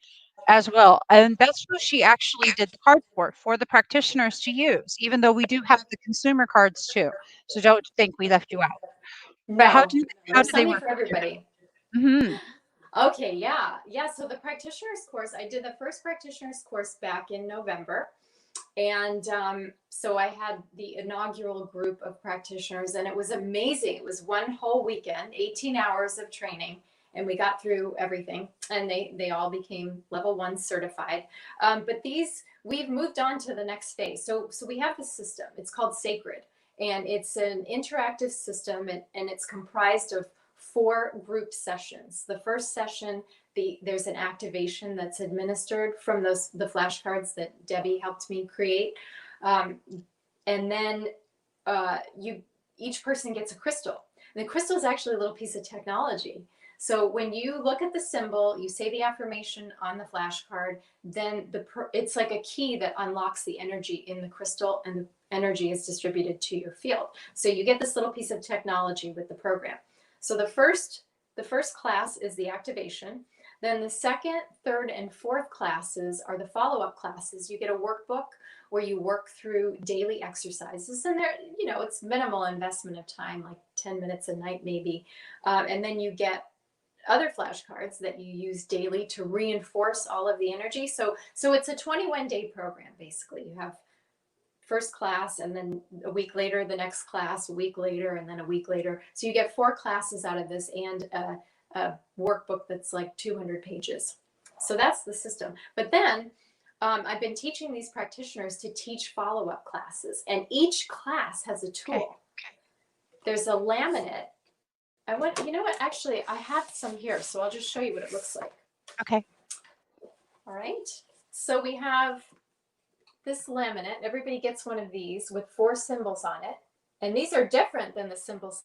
Speaker 2: as well. And that's what she actually did the cards for the practitioners to use, even though we do have the consumer cards too. So don't think we left you out. But
Speaker 3: No,
Speaker 2: how
Speaker 3: there's
Speaker 2: do they
Speaker 3: something
Speaker 2: work
Speaker 3: for
Speaker 2: with you?
Speaker 3: everybody.
Speaker 2: Hmm.
Speaker 3: Okay, yeah. Yeah, so the practitioner's course, I did the first practitioner's course back in November. And so I had the inaugural group of practitioners, and it was amazing. It was one whole weekend, 18 hours of training, and we got through everything. And they all became level 1 certified. But we've moved on to the next phase. So we have this system. It's called Sacred, and it's an interactive system, and it's comprised of 4 group sessions. The first session, there's an activation that's administered from the flashcards that Debbie helped me create, and then each person gets a crystal. And the crystal is actually a little piece of technology. So when you look at the symbol, you say the affirmation on the flashcard, then it's like a key that unlocks the energy in the crystal, and the energy is distributed to your field. So you get this little piece of technology with the program. So the first class is the activation. Then the second, third, and fourth classes are the follow-up classes. You get a workbook where you work through daily exercises, and it's minimal investment of time, like 10 minutes a night maybe. And then you get other flashcards that you use daily to reinforce all of the energy. So it's a 21-day program, basically. You have first class, and then a week later the next class, a week later, and then a week later. So you get 4 classes out of this, and a workbook that's like 200 pages. So that's the system. But then I've been teaching these practitioners to teach follow-up classes, and each class has a tool.
Speaker 2: Okay.
Speaker 3: There's a laminate. You know what, actually I have some here, so I'll just show you what it looks like.
Speaker 2: Okay.
Speaker 3: All right, so we have this laminate. Everybody gets one of these with 4 symbols on it, and these are different than the symbols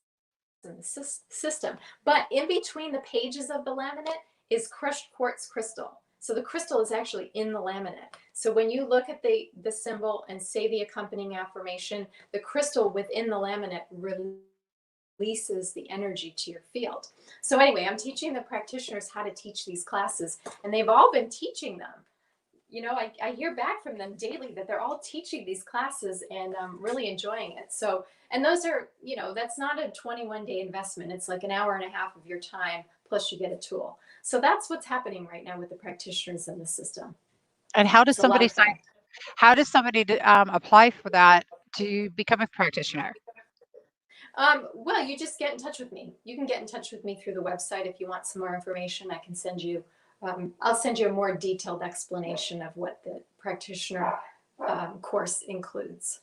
Speaker 3: in the system. But in between the pages of the laminate is crushed quartz crystal. So the crystal is actually in the laminate. So when you look at the symbol and say the accompanying affirmation, the crystal within the laminate releases the energy to your field. So anyway, I'm teaching the practitioners how to teach these classes, and they've all been teaching them. I hear back from them daily that they're all teaching these classes and really enjoying it. So, and those are, that's not a 21-day investment. It's like an hour and a half of your time, plus you get a tool. So that's what's happening right now with the practitioners in the system.
Speaker 2: And how does
Speaker 3: It's a lot
Speaker 2: somebody
Speaker 3: of fun.
Speaker 2: apply for that to become a practitioner?
Speaker 3: Well, you just get in touch with me. You can get in touch with me through the website. If you want some more information, I can send you, I'll send you a more detailed explanation of what the practitioner course includes.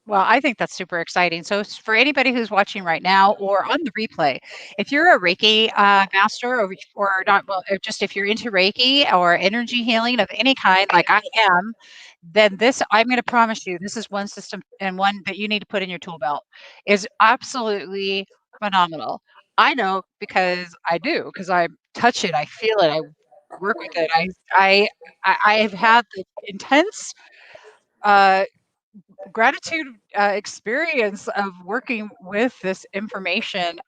Speaker 2: Well, I think that's super exciting. So for anybody who's watching right now or on the replay, if you're a Reiki master or not, well, or just if you're into Reiki or energy healing of any kind, like I am, then this, I'm going to promise you, this is one system and one that you need to put in your tool belt. Is absolutely phenomenal. I know because I do, because I touch it, I feel it, I work with it. I have had the intense uh, gratitude experience of working with this information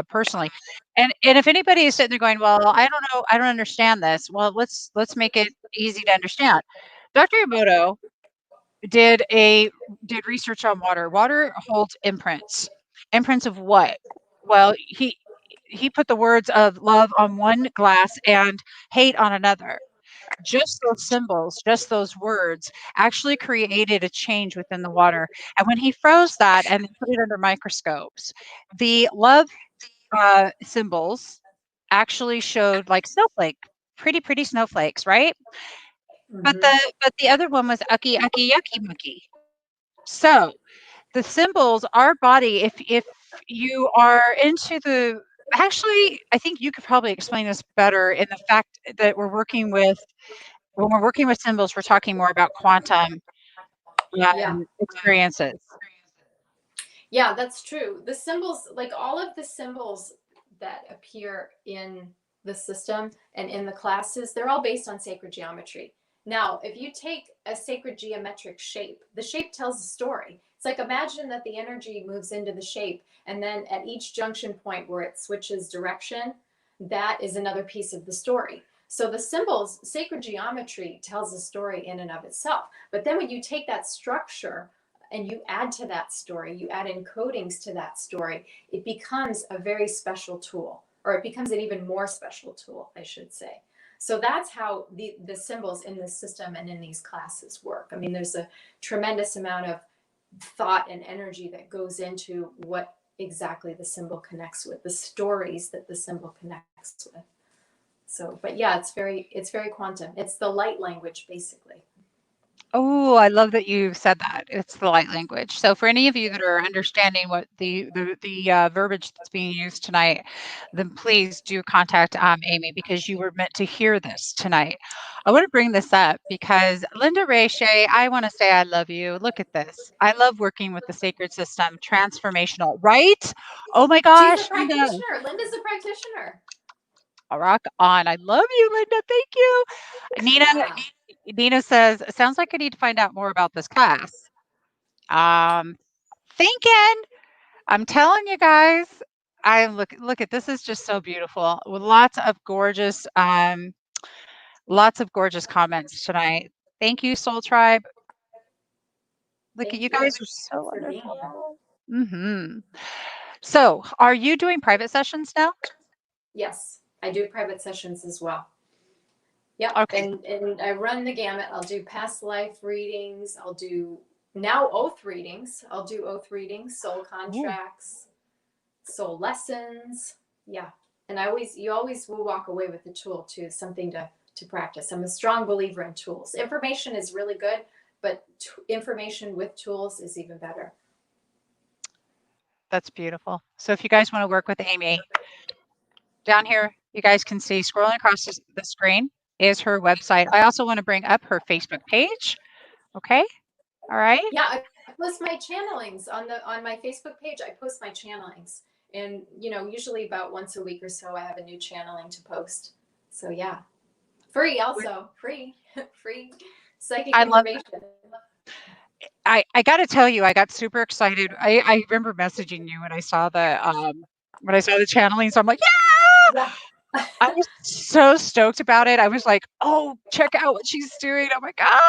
Speaker 2: personally. And if anybody is sitting there going, well, I don't know, I don't understand this. Well, let's make it easy to understand. Dr. Emoto did a did research on water. Water holds imprints. Imprints of what? Well, he put the words of love on one glass and hate on another. Just those symbols, just those words actually created a change within the water. And when he froze that and put it under microscopes, the love symbols actually showed like snowflake, pretty snowflakes, right? But
Speaker 3: Mm-hmm.
Speaker 2: the other one was ucky ucky yucky mucky. So the symbols, our body, if you are into the actually, I think you could probably explain this better in the fact that we're working with when we're working with symbols, we're talking more about quantum
Speaker 3: Yeah.
Speaker 2: experiences.
Speaker 3: Yeah, that's true. The symbols, like all of the symbols that appear in the system and in the classes, they're all based on sacred geometry. Now, if you take a sacred geometric shape, the shape tells a story. It's like imagine that the energy moves into the shape, and then at each junction point where it switches direction, that is another piece of the story. So the symbols, sacred geometry tells a story in and of itself. But then when you take that structure and you add to that story, you add encodings to that story, it becomes a very special tool, or it becomes an even more special tool, I should say. So that's how the symbols in this system and in these classes work. I mean, there's a tremendous amount of thought and energy that goes into what exactly the symbol connects with, the stories that the symbol connects with. So, but yeah, it's very quantum. It's the light language, basically.
Speaker 2: Oh, I love that you said that. It's the light language. So for any of you that are understanding what the verbiage that's being used tonight, then please do contact Aimee because you were meant to hear this tonight. I want to bring this up because Linda Ray Shea, I want to say I love you. Look at this. I love working with the sacred system, transformational, right? Oh my
Speaker 3: She's a
Speaker 2: gosh, Linda.
Speaker 3: practitioner. Linda's a practitioner.
Speaker 2: Rock on. I love you, Linda. Thank you. Nina,
Speaker 3: Yeah.
Speaker 2: Nina says, sounds like I need to find out more about this class. Um, thinking. I'm telling you guys. I look at this is just so beautiful with lots of gorgeous comments tonight. Thank you, Soul Tribe. Look at
Speaker 3: Thank
Speaker 2: you
Speaker 3: you
Speaker 2: guys are so
Speaker 3: for being here.
Speaker 2: wonderful. So, are you doing private sessions now?
Speaker 3: Yes, I do private sessions as well. Yep,
Speaker 2: Okay.
Speaker 3: and I run the gamut. I'll do past life readings. I'll do now oath readings. I'll do oath readings, soul
Speaker 2: Ooh.
Speaker 3: contracts, soul lessons. Yeah, and you always will walk away with a tool too, something to practice. I'm a strong believer in tools. Information is really good, but information with tools is even better.
Speaker 2: That's beautiful. So if you guys want to work with Aimee, down here, you guys can see scrolling across the screen is her website. I also want to bring up her Facebook page. Okay. All right.
Speaker 3: Yeah, I post my channelings on my Facebook page. I post my channelings, and usually about once a week or so, I have a new channeling to post. So yeah, free also free free psychic
Speaker 2: I love
Speaker 3: information.
Speaker 2: I got to tell you, I got super excited. I remember messaging you when I saw the channeling. So I'm like, yeah,
Speaker 3: Yeah.
Speaker 2: I was so stoked about it. I was like, oh, check out what she's doing. Oh my God.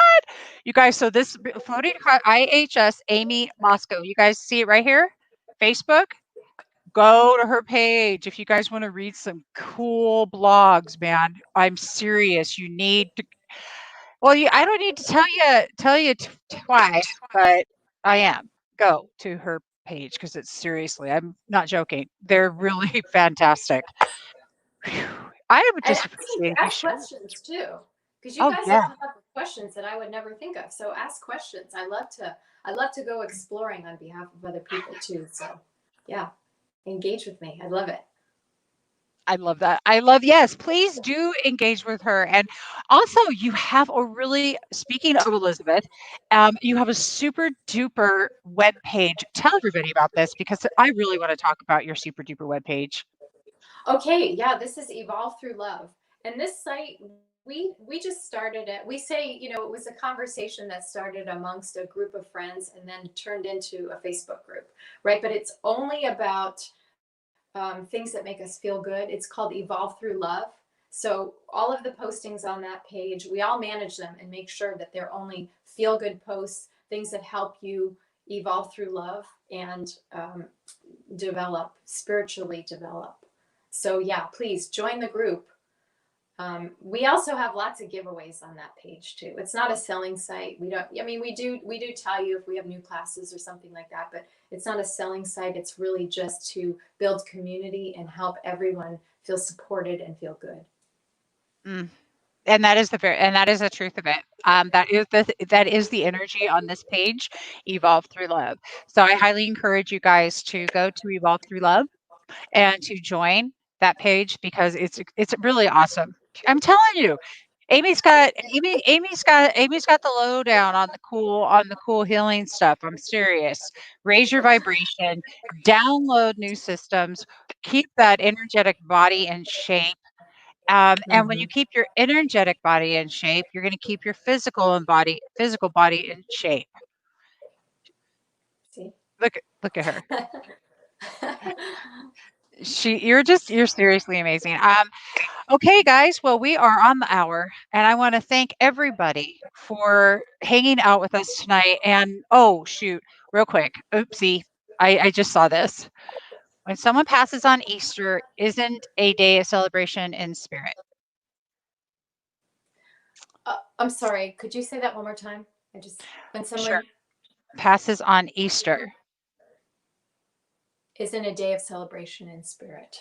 Speaker 2: You guys, so this floating across IHS Aimee Mosco. You guys see it right here? Facebook. Go to her page if you guys want to read some cool blogs, man. I'm serious. You need to. Well, I don't need to tell you twice, but I am. Go to her page because it's seriously. I'm not joking. They're really fantastic. Whew. I am
Speaker 3: And
Speaker 2: just appreciating these
Speaker 3: ask
Speaker 2: shows.
Speaker 3: questions too, because you
Speaker 2: Oh
Speaker 3: guys will
Speaker 2: yeah.
Speaker 3: come up with questions that I would never think of. So ask questions. I love to go exploring on behalf of other people too. So yeah, engage with me. I love it.
Speaker 2: I love that. Yes, please do engage with her. And also, you have a really, speaking of Elizabeth, you have a super duper web page. Tell everybody about this because I really want to talk about your super duper web page.
Speaker 3: Okay, yeah, this is Evolve Through Love. And this site, we just started it. We say, you know, it was a conversation that started amongst a group of friends and then turned into a Facebook group, right? But it's only about things that make us feel good. It's called Evolve Through Love. So all of the postings on that page, we all manage them and make sure that they're only feel good posts, things that help you evolve through love and develop, spiritually develop. So yeah, please join the group. We also have lots of giveaways on that page too. It's not a selling site. We don't, I mean, we do tell you if we have new classes or something like that, but it's not a selling site. It's really just to build community and help everyone feel supported and feel good.
Speaker 2: Mm. And that is the truth of it. That is the energy on this page, Evolve Through Love. So I highly encourage you guys to go to Evolve Through Love and to join that page because it's really awesome. I'm telling you, Amy's got the lowdown on the cool healing stuff. I'm serious. Raise your vibration, download new systems, keep that energetic body in shape. And when you keep your energetic body in shape, you're going to keep your physical body in shape.
Speaker 3: See?
Speaker 2: Look at her. You're seriously amazing. Okay, guys. Well, we are on the hour, and I want to thank everybody for hanging out with us tonight. And oh, shoot, real quick. Oopsie. I just saw this. When someone passes on Easter, isn't a day of celebration in spirit.
Speaker 3: I'm sorry. Could you say that one more time? When someone
Speaker 2: Sure. Passes on Easter.
Speaker 3: is in a day of celebration in spirit.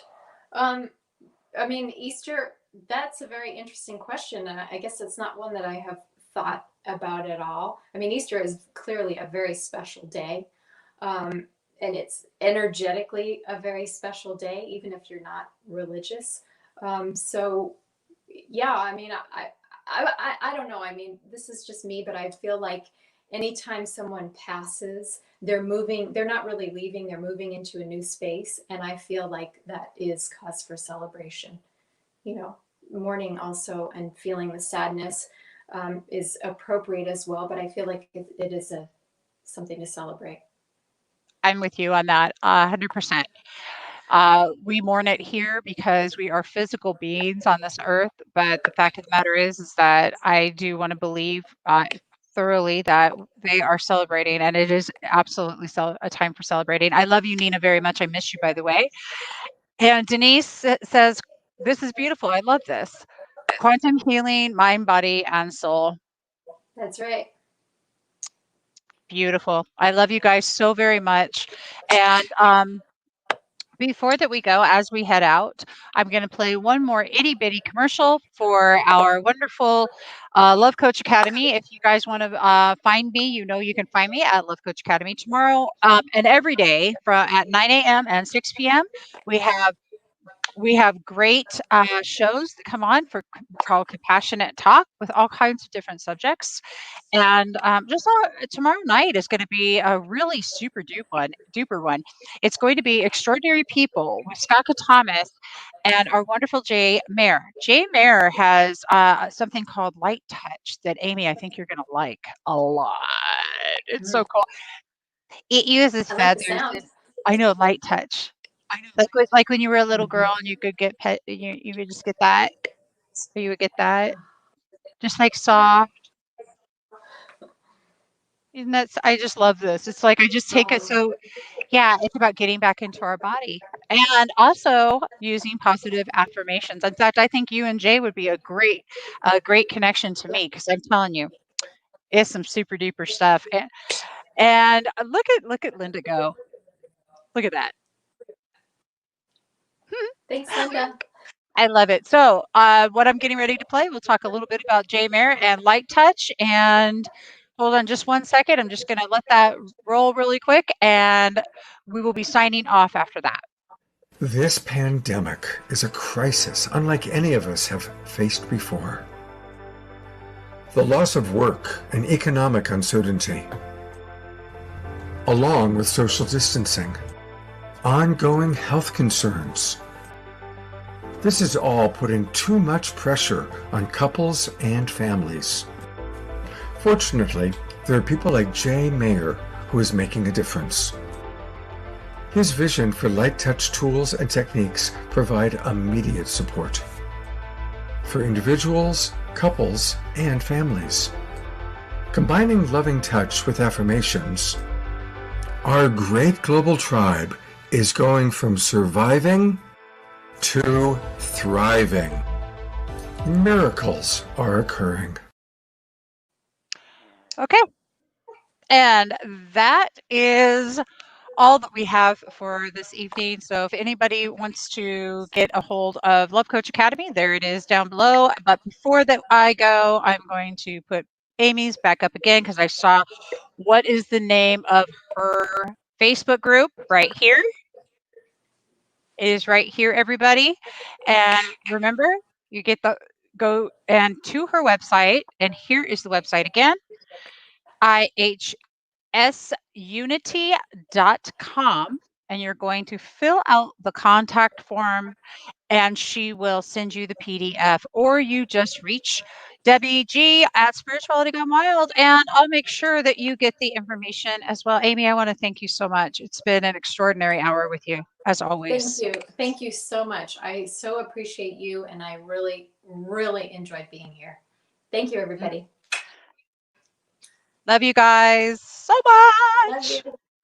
Speaker 3: I mean, Easter, that's a very interesting question. And I guess it's not one that I have thought about at all. I mean, Easter is clearly a very special day. And it's energetically a very special day, even if you're not religious. So, yeah, I mean, I don't know. I mean, this is just me, but I feel like anytime someone passes, they're not really leaving, they're moving into a new space. And I feel like that is cause for celebration. You know, mourning also and feeling the sadness is appropriate as well. But I feel like it is something to celebrate.
Speaker 2: I'm with you on that, 100%. We mourn it here because we are physical beings on this earth. But the fact of the matter is that I do want to believe thoroughly that they are celebrating, and it is absolutely a time for celebrating. I love you, Nina, very much. I miss you, by the way. And Denise says, "This is beautiful. I love this. Quantum healing, mind, body, and soul."
Speaker 3: That's right.
Speaker 2: Beautiful. I love you guys so very much. And before that we go, as we head out, I'm going to play one more itty bitty commercial for our wonderful Love Coach Academy. If you guys want to find me, you know you can find me at Love Coach Academy tomorrow and every day at 9 a.m. and 6 p.m. We have great shows that come on called Compassionate Talk with all kinds of different subjects. And tomorrow night is going to be a really duper one. It's going to be Extraordinary People with Scott Thomas and our wonderful Jay Mayer. Jay Mayer has something called Light Touch that Amy, I think you're going to like a lot. It's so cool. It uses
Speaker 3: I like the
Speaker 2: feathers.
Speaker 3: sound.
Speaker 2: I know, Light Touch. Like when you were a little girl and you could get pet, you would just get that, or you would get that, just like soft. And I just love this. It's like I just take it. So yeah, it's about getting back into our body and also using positive affirmations. In fact, I think you and Jay would be a great connection to me because I'm telling you, it's some super duper stuff. And look at Linda go. Look at that.
Speaker 3: Thanks, Linda.
Speaker 2: I love it. So what I'm getting ready to play, we'll talk a little bit about Jay Mayer and light touch. And hold on just one second. I'm just going to let that roll really quick, and we will be signing off after that.
Speaker 1: This pandemic is a crisis unlike any of us have faced before. The loss of work and economic uncertainty, along with social distancing, ongoing health concerns. This is all putting too much pressure on couples and families. Fortunately, there are people like Jay Mayer who is making a difference. His vision for light touch tools and techniques provide immediate support for individuals, couples, and families. Combining loving touch with affirmations, our great global tribe is going from surviving to thriving. Miracles are occurring.
Speaker 2: Okay. And that is all that we have for this evening. So if anybody wants to get a hold of Love Coach Academy, there it is down below. But before that I go, I'm going to put Aimee's back up again because I saw what is the name of her Facebook group right here. It is right here, everybody. And remember, you get the go and to her website. And here is the website again, IHS Unity.com. And you're going to fill out the contact form, and she will send you the PDF, or you just reach Debbie G at Spirituality Gone Wild, and I'll make sure that you get the information as well. Aimee, I want to thank you so much. It's been an extraordinary hour with you, as always.
Speaker 3: Thank you. Thank you so much. I so appreciate you, and I really, really enjoyed being here. Thank you, everybody.
Speaker 2: Love you guys so much.
Speaker 3: Love you.